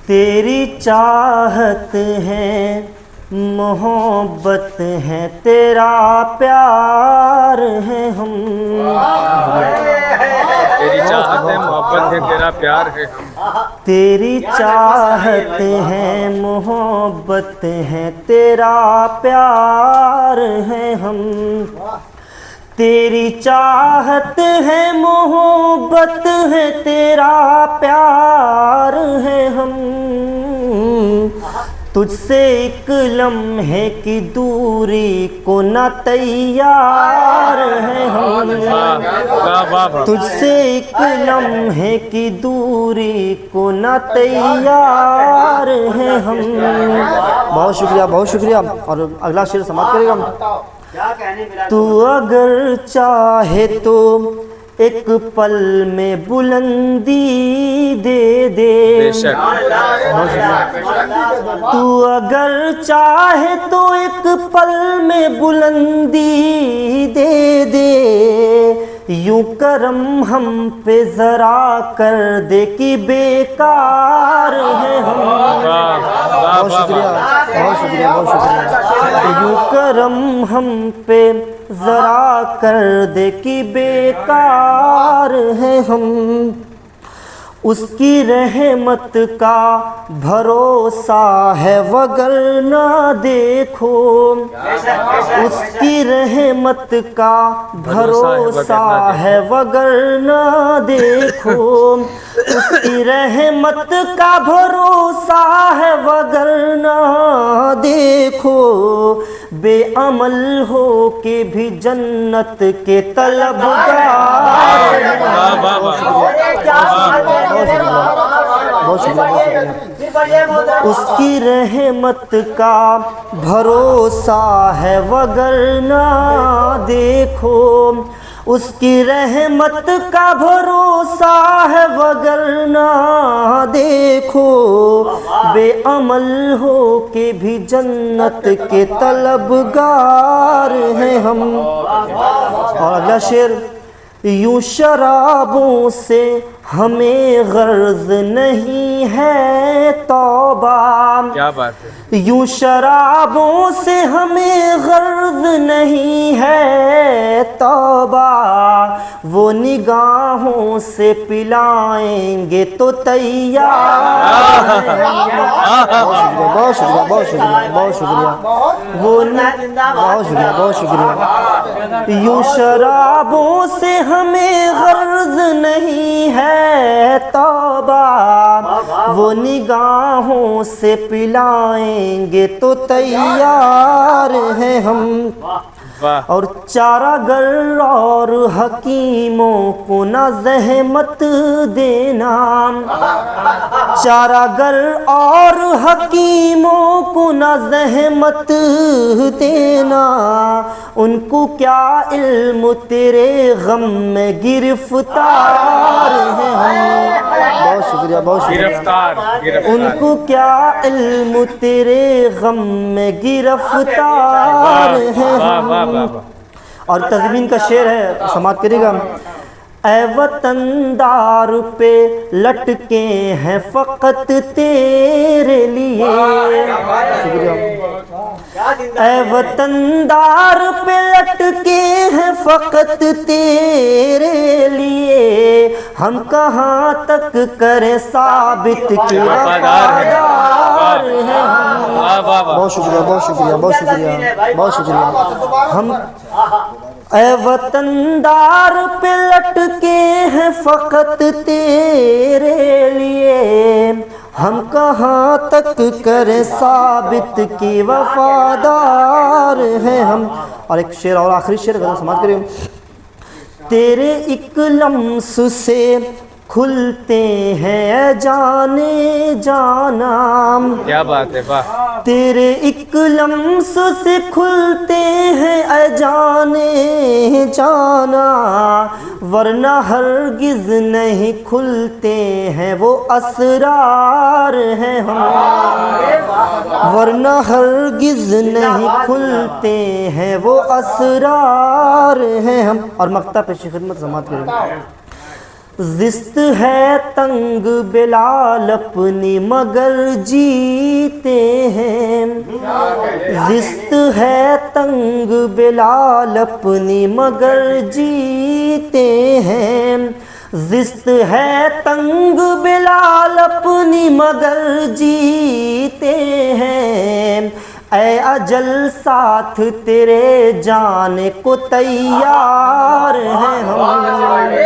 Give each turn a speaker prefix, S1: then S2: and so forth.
S1: تیری چاہت ہے محبت ہے تیرا پیار ہے ہم،
S2: تیری چاہت ہے محبت ہے تیرا پیار ہے ہم،
S1: تیری چاہت ہے محبت ہے تیرا پیار ہے ہم، تیری چاہت ہے محبت ہے تیرا پیار ہے ہم، تجھ سے ایک لمحے کی دوری کو نہ تیار ہے ہم، تجھ سے ایک لمحے کی دوری کو نہ تیار ہے ہم۔ بہت شکریہ بہت شکریہ۔ اور اگلا شعر سماعت کرے گا۔ تو اگر چاہے تو ایک پل میں بلندی دے دے، تو اگر چاہے تو ایک پل میں بلندی دے دے، یوں کرم ہم پہ ذرا کر دے کہ بیکار ہے ہم۔ بہت شکریہ بہت شکریہ بہت شکریہ۔ یوں کرم ہم پہ ذرا کر دے کہ بیکار ہے ہم، اس کی رحمت کا بھروسہ ہے وگرنہ دیکھو، اس کی رحمت کا بھروسہ ہے وگرنہ دیکھو، اس کی رحمت کا بھروسہ ہے وگرنہ دیکھو، بے عمل ہو کے بھی جنت کے طلبگار ہیں۔ اس کی رحمت کا بھروسہ ہے وگرنہ دیکھو، اس کی رحمت کا بھروسہ ہے وگرنہ دیکھو، بے عمل ہو کے بھی جنت کے طلبگار ہیں ہم۔ اور اگلا شعر، یوں شرابوں سے ہمیں غرض نہیں ہے توبہ،
S2: کیا بات ہے،
S1: یوں شرابوں سے ہمیں غرض نہیں ہے توبہ، وہ نگاہوں سے پلائیں گے تو تیار ہیں۔ بہت شکریہ بہت شکریہ بہت شکریہ بہت شکریہ بہت شکریہ۔ یوں شرابوں سے ہمیں غرض نہیں ہے توبہ، وہ نگاہوں سے پلائیں گے تو تیار ہیں ہم۔ اور چارہ گر اور حکیموں کو نہ زحمت دینا، چارہ گر اور حکیموں کو نہ زحمت دینا، ان کو کیا علم تیرے غم میں گرفتار ہیں ہم۔ بہت شکریہ بہت شکریہ۔ ان کو کیا علم تیرے غم میں گرفتار ہیں ہم۔ اور تضمین کا شعر ہے، سماعت کرے گا۔ اے وطن دار پہ لٹکے ہیں فقط تیرے لیے، شکریہ۔ اے وطن دار پہ لٹکے ہیں فقط تیرے لیے، ہم کہاں تک کریں ثابت کہ وفادار ہیں ہم۔ بہت شکریہ بہت شکریہ بہت شکریہ بہت شکریہ۔ ہم اے وطن دار پہ لٹکے ہیں فقط تیرے لیے، ہم کہاں تک کریں ثابت کہ وفادار ہیں ہم۔ اور ایک شعر اور آخری شعر کا سماعت کریں۔ تیرے ایک لمس سے کھلتے ہیں جانے جانا،
S2: کیا بات ہے، واہ،
S1: تیرے ایک لمس سے کھلتے ہیں اے جانے جانا، ورنہ ہرگز نہیں کھلتے ہیں وہ اسرار ہیں ہم، ورنہ ہرگز نہیں کھلتے ہیں وہ اسرار ہیں ہم۔ اور مقطع پیش خدمت سماعت کریں۔ زست ہے تنگ بلال اپنی مگر جیتے ہیں، زست ہے تنگ بلال اپنی مگر جیتے ہیں، زست ہے تنگ بلال اپنی مگر جیتے ہیں، اے اجل ساتھ تیرے جانے کو تیار ہیں ہم۔